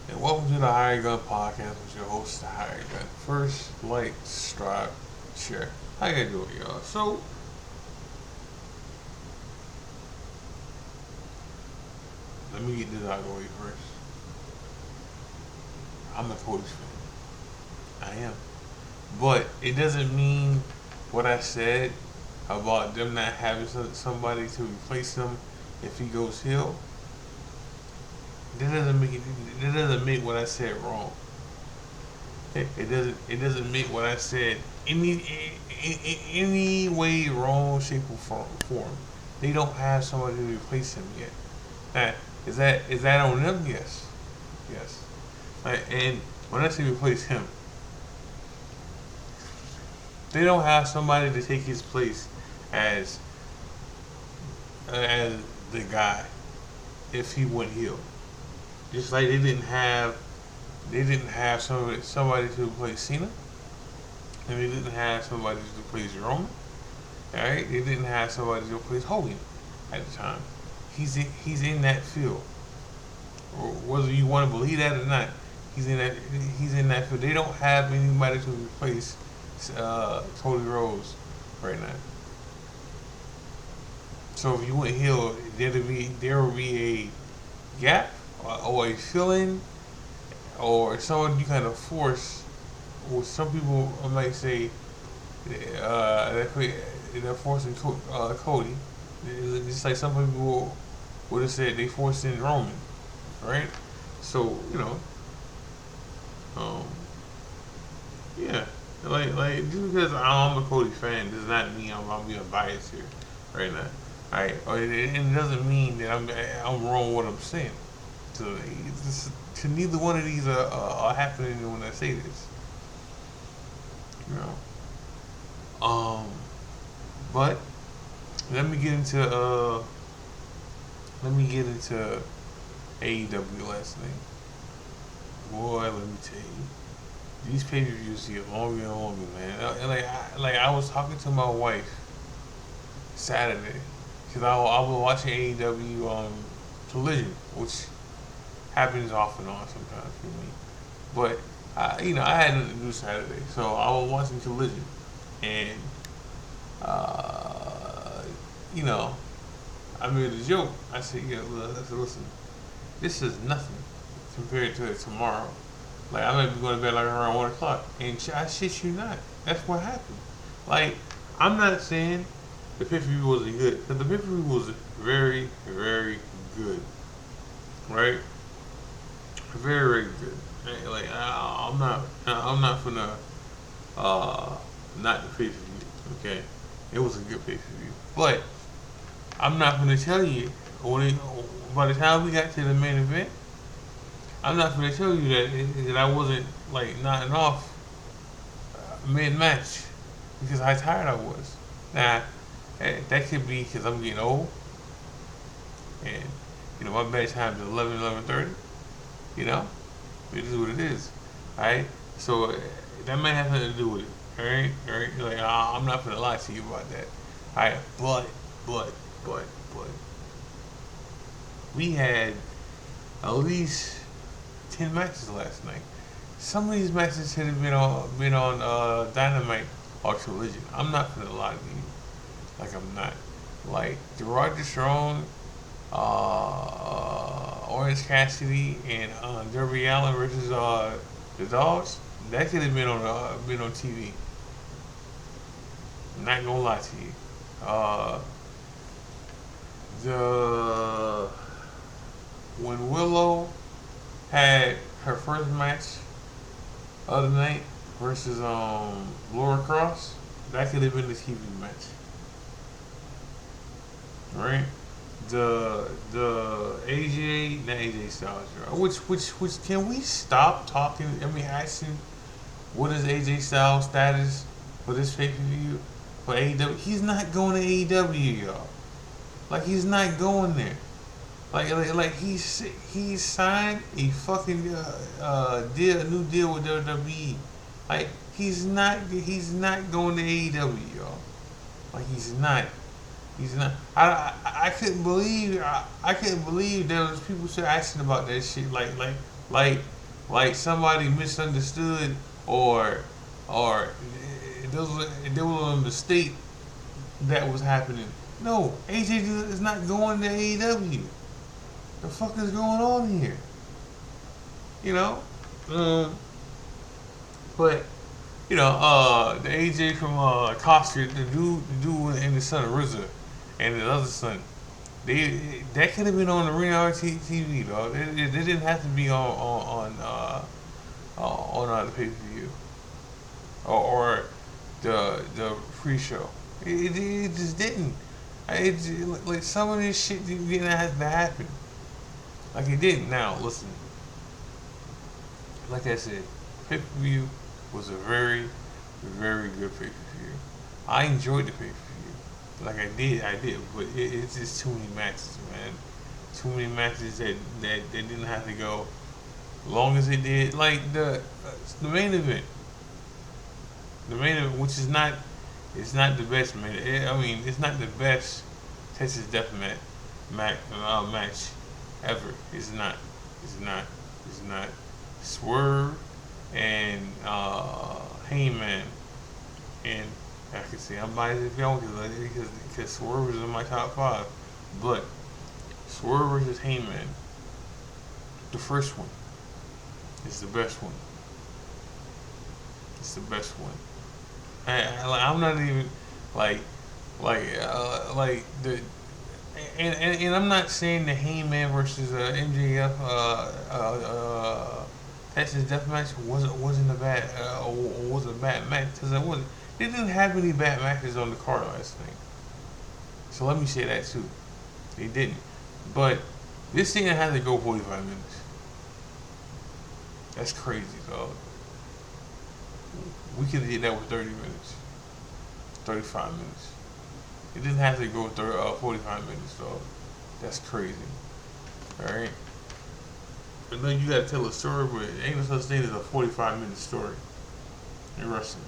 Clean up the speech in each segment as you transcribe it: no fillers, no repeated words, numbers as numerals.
And welcome to the Hired Gun Podcast with your host, the Hired Gun. First, like, subscribe, share. How you guys doing, y'all? So, let me get this out of the way first. I'm a Cody fan. I am. But it doesn't mean what I said about them not having somebody to replace him if he goes heel. That doesn't make what I said wrong. It doesn't make what I said any way wrong, shape or form. They don't have somebody to replace him yet. Now, is that on them? Yes, yes. And when I say replace him, they don't have somebody to take his place as as the guy if he went heel. Just like they didn't have somebody to replace Cena, and they didn't have somebody to replace Roman. All right, they didn't have somebody to replace Hogan at the time. He's in that field, or whether you want to believe that or not, he's in that field. They don't have anybody to replace Cody Rhodes right now. So if you went heel, there will be a gap or a fill-in or someone you kind of force. Or some people might say they're forcing Cody. Just like some people would have said they forced in Roman, right? So um, yeah, like just because I'm a Cody fan does not mean I'm being biased here right now. Alright, and it doesn't mean that I'm wrong with what I'm saying. To neither one of these are happening when I say this. You know. But let me get into AEW last night. Boy, let me tell you, these pay per views get longer and longer, man. I was talking to my wife Saturday because I was watching AEW Collision, which happens off and on sometimes for me. But I had nothing to do Saturday, so I was watching Collision, and uh, you know, I made a joke. I said, "Yeah, listen, this is nothing compared to tomorrow. Like I might be going to bed like around 1 o'clock, and I shit you not, that's what happened. Like I'm not saying the pay per view wasn't good, but the pay per view was very, very good, right? Very, very good. Like I'm not gonna uh, not the pay per view. Okay, it was a good pay per view, but I'm not gonna tell you by the time we got to the main event. I'm not gonna tell you that I wasn't like nodding off mid match because how tired I was. Now that could be because I'm getting old, and my bedtime is 11:30. You know, it is what it is. Alright? So that might have something to do with it. Alright? Like, I'm not gonna lie to you about that. Alright? But, but, we had at least 10 matches last night. Some of these matches should have been on Dynamite or Collision. I'm not gonna lie to you. Like, I'm not. Like, the Roger Strong Orange Cassidy and Darby Allen versus the Dogs. That could have been on TV. I'm not gonna lie to you. Uh, the when Willow had her first match of the night versus Laura Cross, that could have been the TV match, right? The AJ, not AJ Styles, which can we stop talking? I mean, asking what is AJ Styles' status for this pay per view for AEW? He's not going to AEW, y'all. Like he's not going there. Like he signed a fucking a new deal with WWE. Like he's not going to AEW, y'all. Like he's not. He's not. I couldn't believe. I couldn't believe there was people still asking about that shit. Like like somebody misunderstood, or or there was a mistake that was happening. No, AJ is not going to AEW. The fuck is going on here? You know, um, but the AJ from Costa, the dude and the son of RZA, and the other son. That could have been on the Ring Hour TV, dog. They didn't have to be on the pay per view, or the pre show. It just didn't. Like some of this shit didn't have to happen. Like it didn't. Now listen, like I said, pay per view was a very, very good pay per view. I enjoyed the pay per view. Like I did, but it's just too many matches, man. Too many matches that didn't have to go long as it did. Like the main event, which is not, it's not the best I mean, it's not the best Texas Death match ever. It's not. It's not. It's not. Swerve and Heyman, and I can see I'm biased if y'all because Swerve is in my top five, but Swerve versus Heyman, the first one, is the best one. It's the best one. I'm not even like like the and I'm not saying the Heyman versus MJF Texas Deathmatch wasn't a bad was a bad match because it wasn't. They didn't have any bad matches on the card last night, so let me say that too. They didn't, but this thing had to go 45 minutes. That's crazy, dog. We could have did that with 30 minutes, 35 minutes. It didn't have to go 45 minutes, dog. That's crazy. Alright? I know you gotta tell a story, but ain't no such thing as a 45-minute story in wrestling.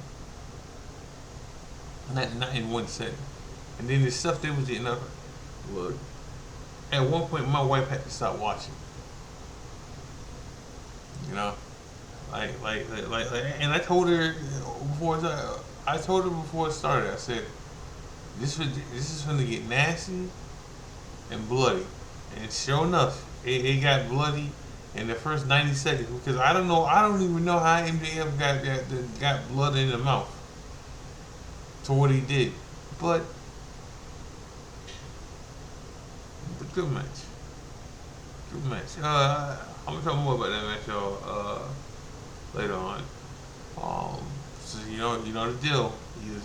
Not in one setting. And then the stuff that was getting up. Look, at one point my wife had to stop watching. You know? And I told her before it started. I said, this is gonna get nasty and bloody, and sure enough, it got bloody in the first 90 seconds because I don't even know how MJF got blood in the mouth to what he did, but good match, good match. I'm gonna talk more about that match, y'all. Later on. So you know the deal.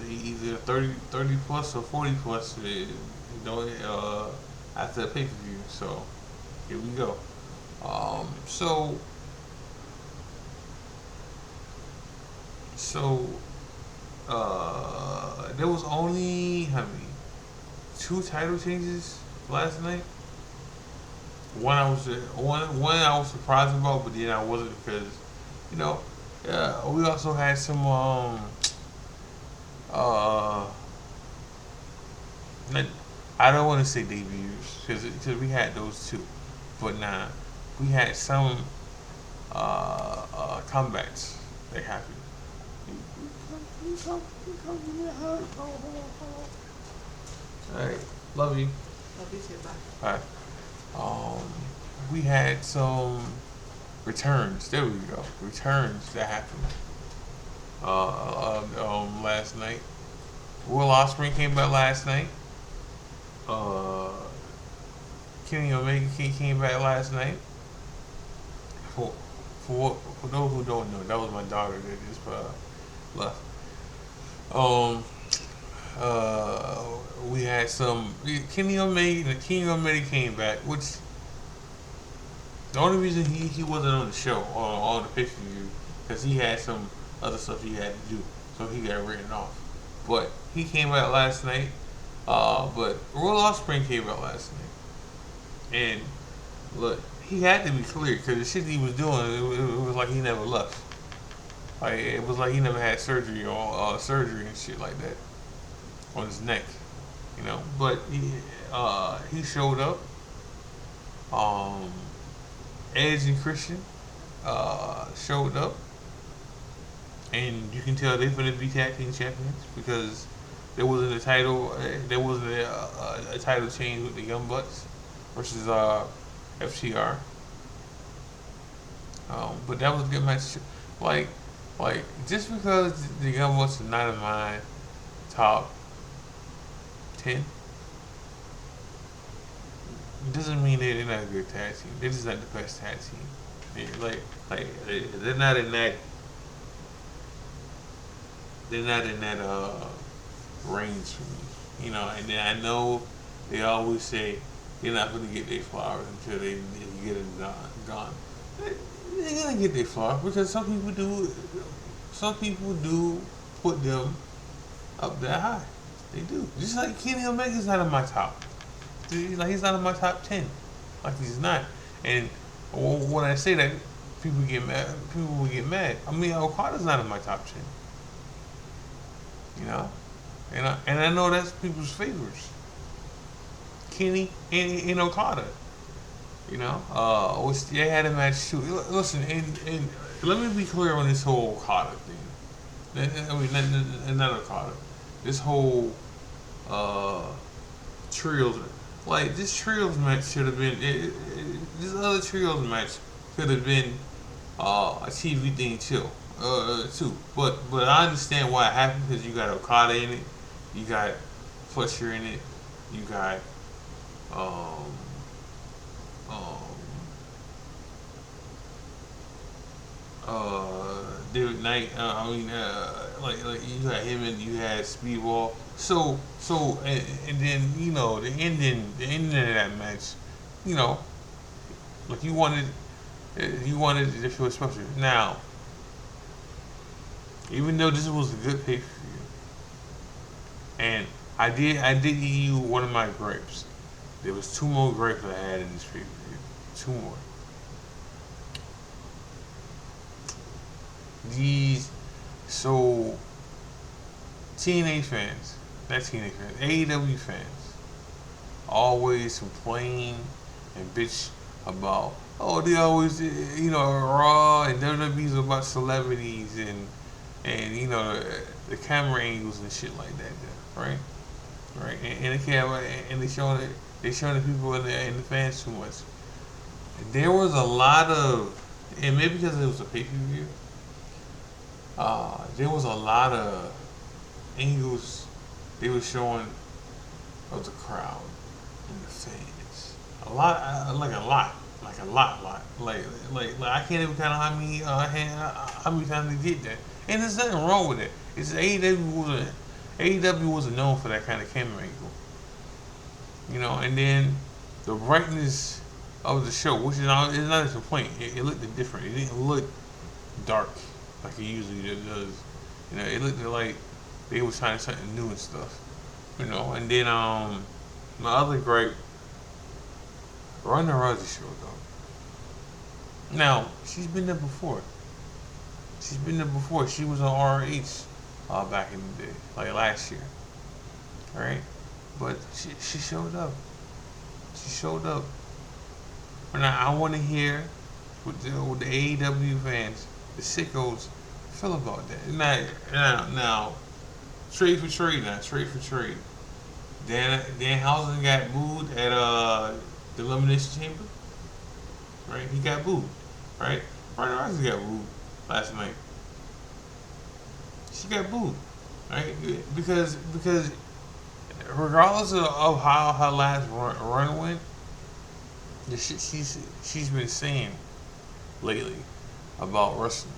Either 30 plus or 40 plus. After the pay per view. So here we go. So there was only how many? 2 title changes last night. One I was surprised about, but then I wasn't because you know. We also had some I don't want to say debuts because we had those too, but nah, we had some comebacks that happened. All right, love you. Love you too. Bye. All right. We had some returns. There we go. Returns that happened. Last night. Will Ospreay came back last night. Kenny Omega came back last night. For those who don't know, that was my daughter that just left. We had some Kenny Omega. The King Omega came back, which the only reason he wasn't on the show or on the pay per view because he had some other stuff he had to do, so he got written off. But he came out last night. But Will Ospreay came out last night, and look, he had to be cleared because the shit he was doing, it was like he never left. Like it was like he never had surgery or surgery and shit like that on his neck, you know. But he showed up. Edge and Christian showed up, and you can tell they're going to be tag team champions because there wasn't a title. There wasn't a title change with the Young Bucks versus FTR. But that was a good match. Like, like just because the Young Bucks are not in my top 10 doesn't mean they're not a good tag team. They're just not the best tag team. They're not in that. They're not in that range for me. And then I know they always say they're not going to get their flowers until they get it gone. They're gonna get their flowers because some people do. Some people do put them up that high. They do. Just like Kenny Omega's not in my top. Like he's not in my top 10. Like he's not. And when I say that, people get mad. People will get mad. I mean, Okada's not in my top 10. You know, and I know that's people's favorites. Kenny and Okada. Which they had a match too. Listen, and let me be clear on this whole Okada thing. I mean, not Okada. This whole trios, like this trios match should have been. This other trios match could have been a TV thing too. But I understand why it happened because you got Okada in it, you got Fletcher in it, you got um, um, David Knight. Like you had him and you had Speedball. And then the ending of that match, you know, like you wanted it to feel special. Now, even though this was a good pay per view, and I did give you one of my gripes. There was two more gripes I had in this pay per view. Two more. These so TNA fans, not TNA fans, AEW fans, always complain and bitch about they always Raw and WWE's about celebrities and the camera angles and shit like that, right? Right, and they can't, and they showing the people and the fans too much. There was a lot of, and maybe because it was a pay per view, there was a lot of angles they were showing of the crowd and the fans. A lot, like a lot. Like I can't even count how many times they did that. And there's nothing wrong with it. It's AEW wasn't known for that kind of camera angle, And then the brightness of the show, which is not a complaint. It looked different. It didn't look dark like it usually does. It looked like they was trying something new and stuff. And then my other gripe, Ronda Rousey showed up. Now she's been there before. She was on ROH back in the day, like last year, right? But she showed up. She showed up. And I want to hear what the AEW fans, the sickos, feel about that. Now, trade for trade. Danhausen got booed at the Elimination Chamber, right? He got booed, right? Ronda Rousey got booed last night. She got booed, right? Because regardless of how her last run went, the shit she's been saying lately about wrestling,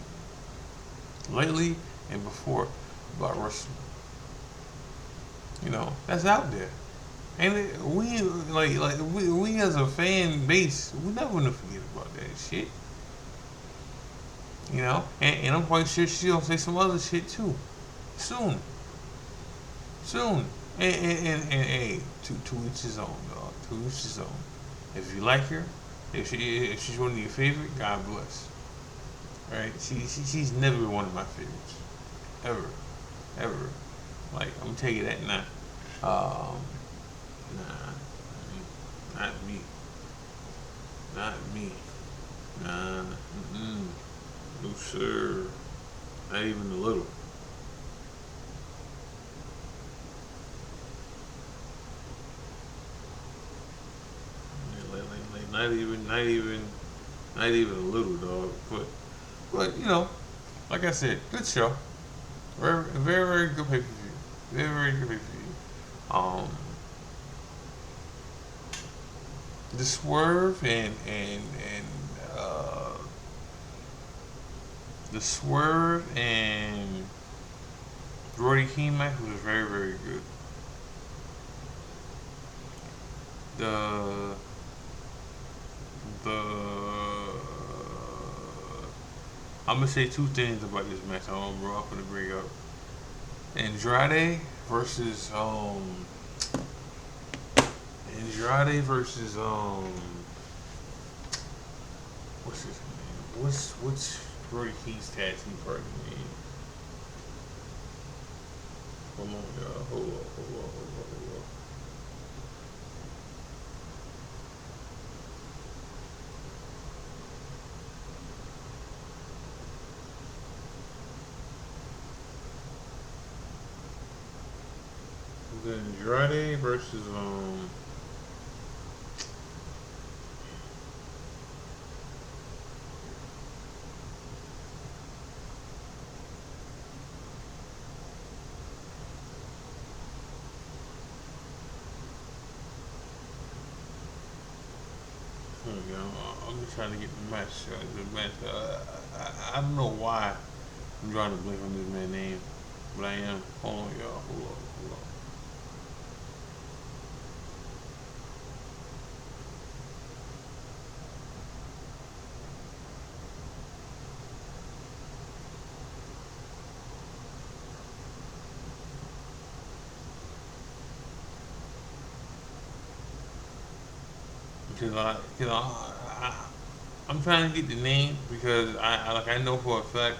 lately and before about wrestling, that's out there, and we as a fan base, we're not gonna forget about that shit. And I'm quite sure she'll say some other shit too, soon. And hey, to each his own, dog. To each his own. If you like her, if she's one of your favorite, God bless. Right? She's never been one of my favorites, ever. Like I'm gonna tell you that now. Nah, not me. Nah, no sir, not even a little. Not even a little, dog. But like I said, good show. Very, very, very good pay per view. Very, very good pay per view. The swerve and the swerve and Brody King match was very, very good. The the I'm gonna say two things about this match. I'm gonna bring up Andrade versus Andrade versus what's his name? What's Brody King's tag team partner name? Hold on, y'all. Hold on. Andrade versus I'm just trying to get the match. I don't know why I'm drawing a blank on this man's name, but I am. Hold on, y'all. Hold on. I'm trying to get the name because I know for a fact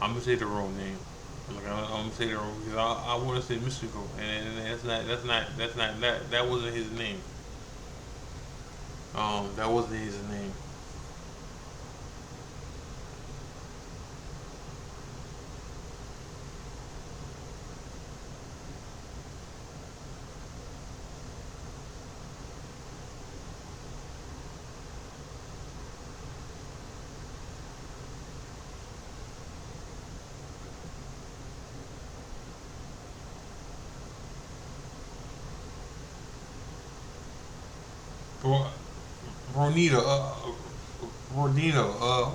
I'm gonna say the wrong name. I'm gonna say the wrong because I want to say mystical, and that wasn't his name. That wasn't his name. Bro, Ronito, Ronito,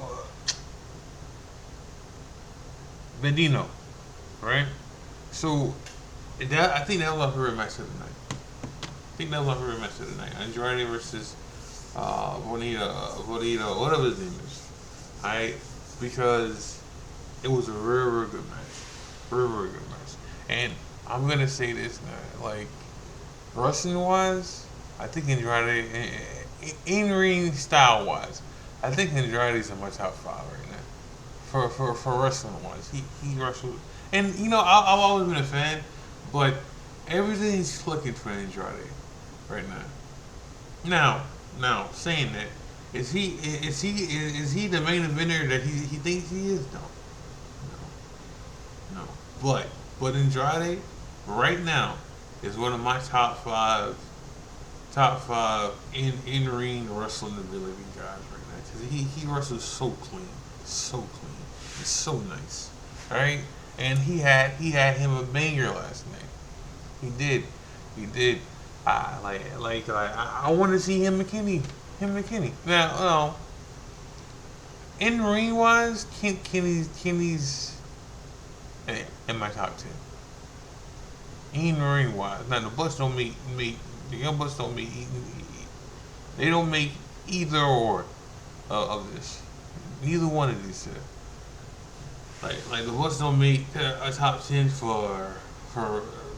Bendino, right? So I think that was my favorite match of the night. I think that was my favorite match of the night. Andrade versus Bonita, whatever his name is. I because it was a very, very good match. Very, very good match. And I'm gonna say this now, like wrestling wise, I think Andrade, in ring style wise, I think Andrade's in my top five right now. For wrestling wise, he wrestled, and I've always been a fan, but everything's clicking for Andrade right now. Now saying that, is he the main eventer that he thinks he is? No. But Andrade right now is one of my top five in ring wrestling ability guys right now because he wrestles so clean, it's so nice, right? And he had him a banger last night. He did. I want to see him McKinney. Now, in ring wise, Kenny's in my top 10. In ring wise, now the Bucks don't make the Young Bucks don't make they don't make either or of this. Neither one of these two. Like the Bucks don't make a top 10 for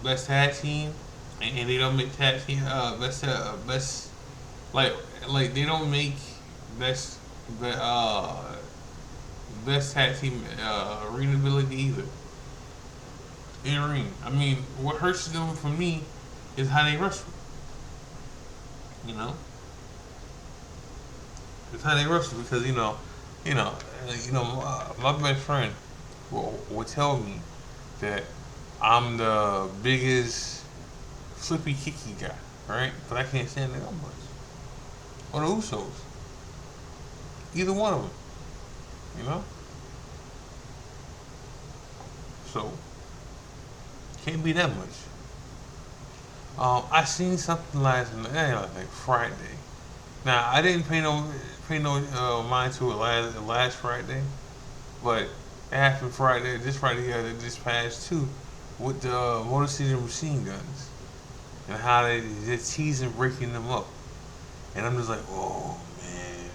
best tag team, and they don't make tag team best like they don't make best best tag team arena ability either. In ring, I mean, what hurts them for me is how they wrestle. You know, It's how they wrestle because you know, my best friend will tell me that I'm the biggest flippy kicky guy, right? But I can't stand the Young Bucks or the Usos, either one of them, you know. So can't be that much. I seen something last night, like Friday. Now I didn't pay no mind to it last Friday, but it happened Friday. This Friday here, this past too, with the Motor City Machine Guns and how they're teasing breaking them up, and I'm just like, oh man.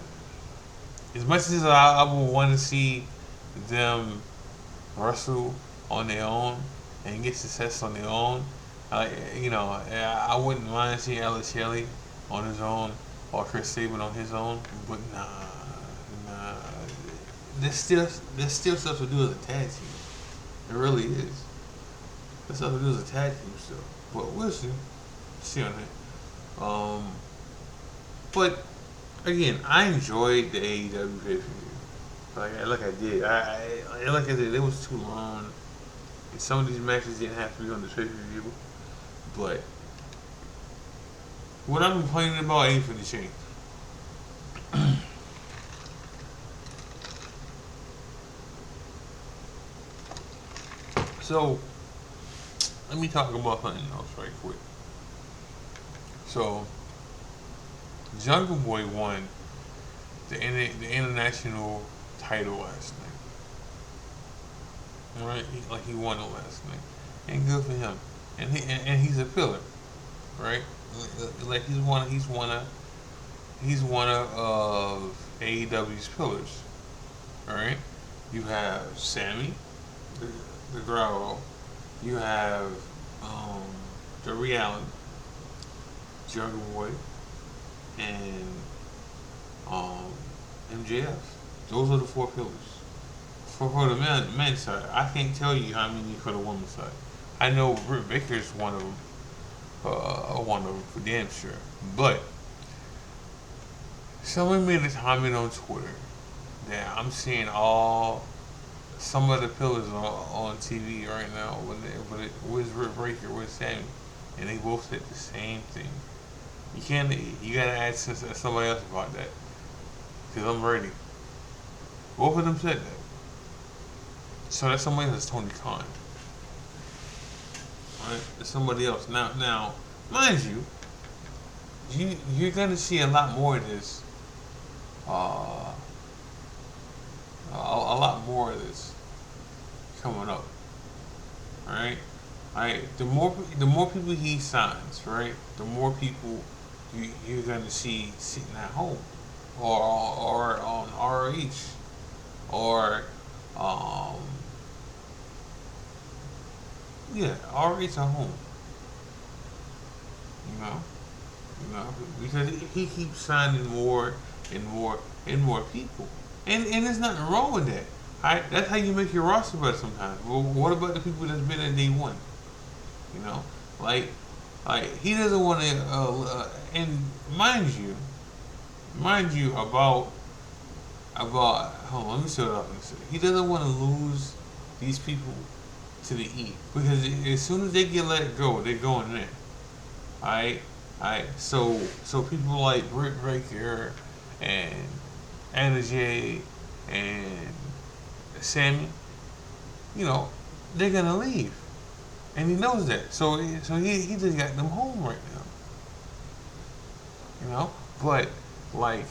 As much as I would want to see them wrestle on their own and get success on their own, I wouldn't mind seeing Alex Shelley on his own or Chris Sabin on his own, but nah. There's still stuff to do as a tag team. It really is. There's stuff to do as a tag team still, but we'll see. See on that. But again, I enjoyed the AEW pay per view. Like I did. Like I said, it was too long. And some of these matches didn't have to be on the pay per view. But what I'm complaining about ain't for the change. So let me talk about something else right quick. So Jungle Boy won the international title last night. Right? He won it last night, and good for him. And he's a pillar, right? Like he's one of AEW's pillars. All right. You have Sammy, the, the Growler. You have um, Darby Allin, Jungle Boy, and um, MJF. Those are the four pillars. For the men's side, I can't tell you how many for the women's side. I know Britt Baker's one of them for damn sure. But someone made a comment on Twitter that I'm seeing some of the pillars on TV right now, with Britt Baker, with Sammy, and they both said the same thing. You gotta ask somebody else about that, because I'm ready. Both of them said that. So that's somebody else, Tony Khan. Alright? It's somebody else. Now, mind you're gonna see a lot more of this. A lot more of this coming up. Alright? Alright, the more people he signs, right? The more people you're gonna see sitting at home, or on ROH, or um, yeah, ROH at home. You know, because he keeps signing more and more and more people, and there's nothing wrong with that. That's how you make your roster better sometimes. Well, what about the people that's been at day one? You know, like he doesn't want to. And mind you about hold on, let me see what I'm gonna say. He doesn't want to lose these people to the E, because as soon as they get let go, they're going in. Alright. So people like Britt Baker and Anna Jay and Sammy, they're gonna leave, and he knows that. So he just got them home right now. But like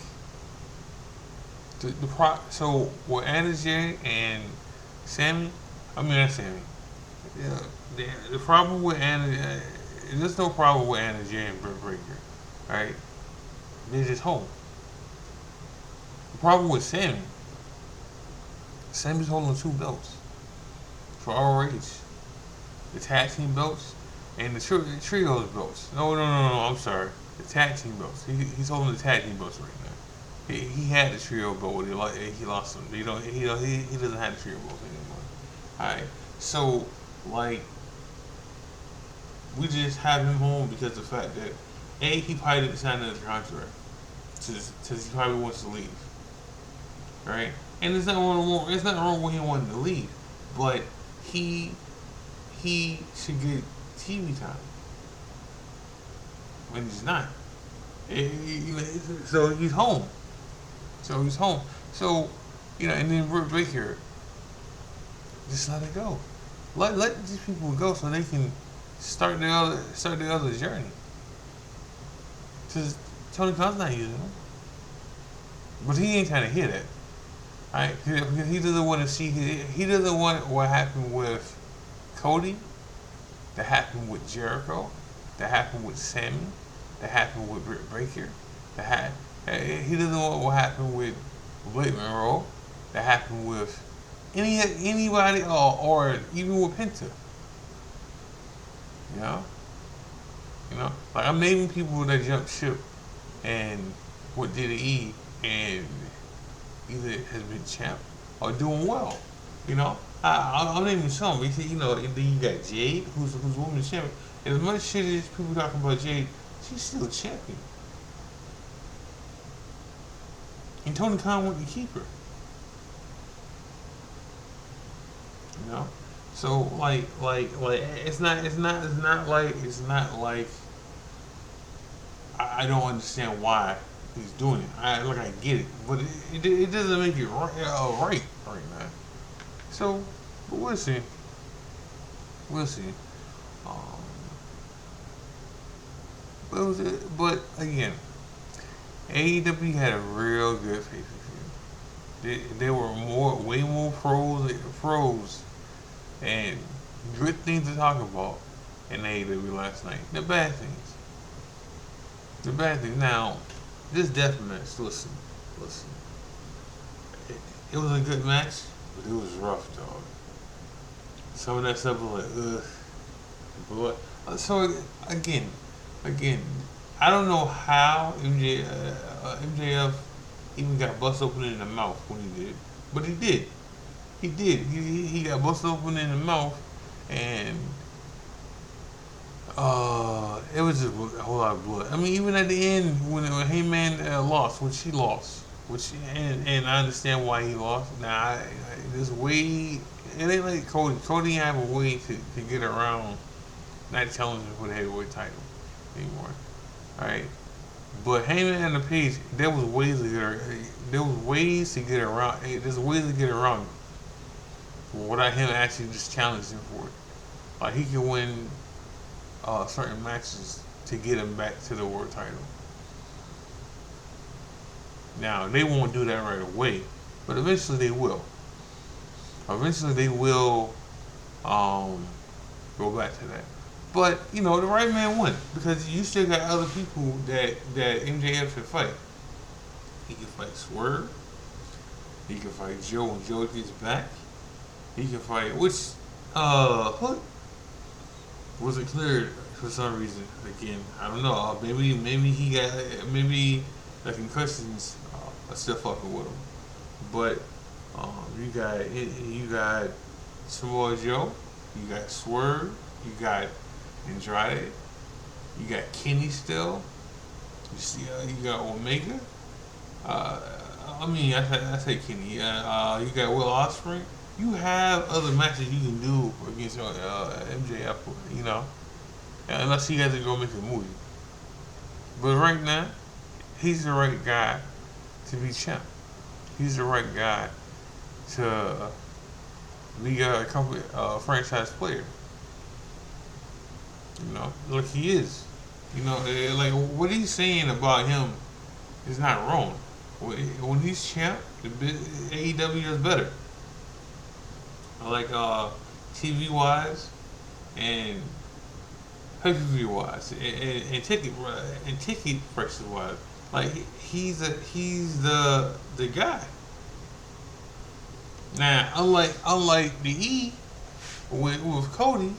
so with Anna Jay and Sammy, I mean that's Sammy. Yeah, the problem with there's no problem with Anna Jay and Britt Baker, right? They're just home. The problem with Sammy's holding two belts for ROH, the tag team belts and the trios belts. No, I'm sorry, the tag team belts. He's holding the tag team belts right now. He had the trio belt, but he lost them. He doesn't have the trio belts anymore. All right, so like we just have him home because of the fact that he probably didn't sign another contract. he probably wants to leave, right? And there's nothing wrong. There's nothing wrong with him wanting to leave, but he he should get TV time when he's not. So he's home. So he's home. So and then Britt Baker, just let it go. Let these people go so they can start their other journey. Because Tony Khan's not using them, but he ain't trying to hear that. Right? Because he doesn't want to see. He doesn't want what happened with Cody, that happened with Jericho, that happened with Sammy, that happened with Britt Baker, he doesn't want what happened with Blake Monroe, that happened with anybody or even with Penta. You know, like I'm naming people that jumped ship and what did E and either has been champ or doing well. I'm naming some. And then you got Jade, who's women's champion. As much shit as people talking about Jade, she's still a champion. And Tony Khan wanted to keep her. So it's not like I don't understand why he's doing it. I get it, but it doesn't make it right now. So, but we'll see. We'll see. Um, but again, AEW had a real good pay-per-view. There were way more pros, and good things to talk about in AEW last night. The bad things. Now, this death match. Listen. It was a good match, but it was rough, dog. Some of that stuff was like, ugh. But so again, I don't know how MJF even got bust open in the mouth when he did, but he did. He got busted open in the mouth, and it was just a whole lot of blood. I mean, even at the end when Heyman lost, and I understand why he lost. Now, there's a way. It ain't like Cody. Cody have a way to get around not challenging for the heavyweight title anymore. All right, but Heyman and the Page, there was ways to get around. There's ways to get around without him actually just challenging for it. Like he can win certain matches to get him back to the world title. Now they won't do that right away, but eventually they will. Go back to that. But the right man won because you still got other people that MJF can fight. He can fight Swerve. He can fight Joe when Joe gets back. He can fight Hook wasn't cleared for some reason. Again, I don't know. Maybe the concussions are still fucking with him. But you got Samoa Joe. You got Swerve. You got Andrade. You got Kenny still. You got Omega. I say Kenny. You got Will Ospreay. You have other matches you can do against MJF. Unless he has to go make a movie. But right now, he's the right guy to be champ. He's the right guy to be a company franchise player. Like he is. Like what he's saying about him is not wrong. When he's champ, the AEW is better. Like TV wise and pay-per-view wise and ticket prices wise. Like he's the guy. Now unlike the E with Cody,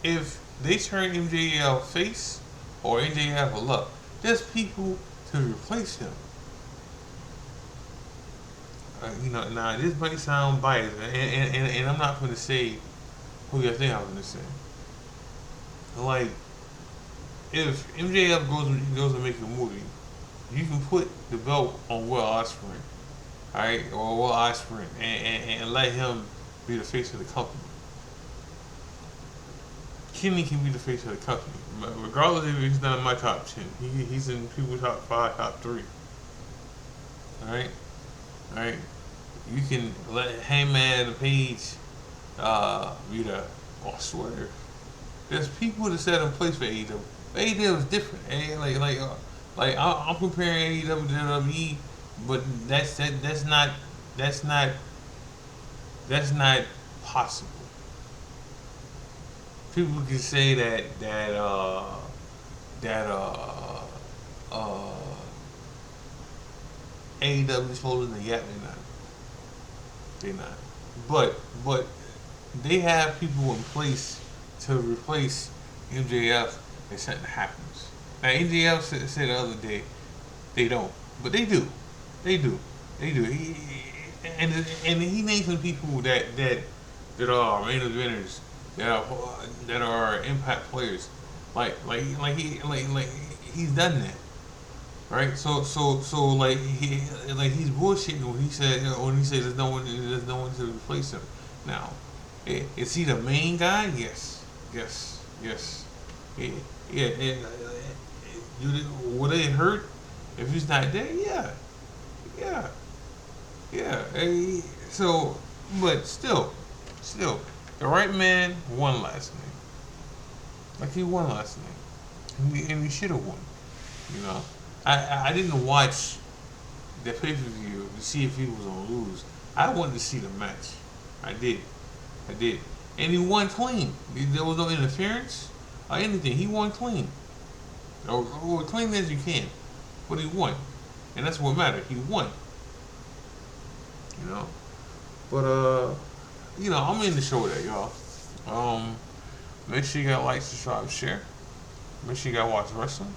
if they turn MJF face or MJF a luck, there's people to replace him. Now this might sound biased, and I'm not going to say who you think I'm going to say. Like, if MJF goes to make a movie, you can put the belt on Will Ospreay, all right, or Will Ospreay, and let him be the face of the company. Kenny can be the face of the company, regardless if he's not in my top 10. He's in people's top 5, top 3. All right, all right. You can let Hangman Page be the. Oh, I swear, there's people that set in place for AEW. AEW is different. I'm comparing AEW to WWE, but that's not that's not possible. People can say that AEW is supposed to, yeah, they're not. They're not. But they have people in place to replace MJF if something happens. Now MJF said the other day they don't, but they do. They do. They do. And he named some people that are main eventers, that are impact players. Like he's done that. Right, he's bullshitting when he says there's no one to replace him. Now, is he the main guy? Yes, yes, yes. Yeah, yeah. Would it hurt if he's not there? Yeah, yeah, yeah. But still, the right man won last night. Like he won last night, and he should have won. You know, I didn't watch the pay per view to see if he was gonna lose. I wanted to see the match. I did, I did, and he won clean. There was no interference or anything. He won clean, or clean as you can, but he won, and that's what mattered. He won. You know, but I'm in the show with that, y'all. Um, Make sure you got like, subscribe, share. Make sure you got watch wrestling.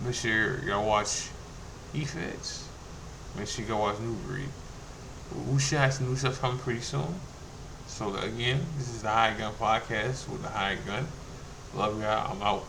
Make sure you gotta watch E-Feds. Make sure you go watch New Breed. We should have some new stuff coming pretty soon. So again, this is the High Gun Podcast with the High Gun. Love y'all. I'm out.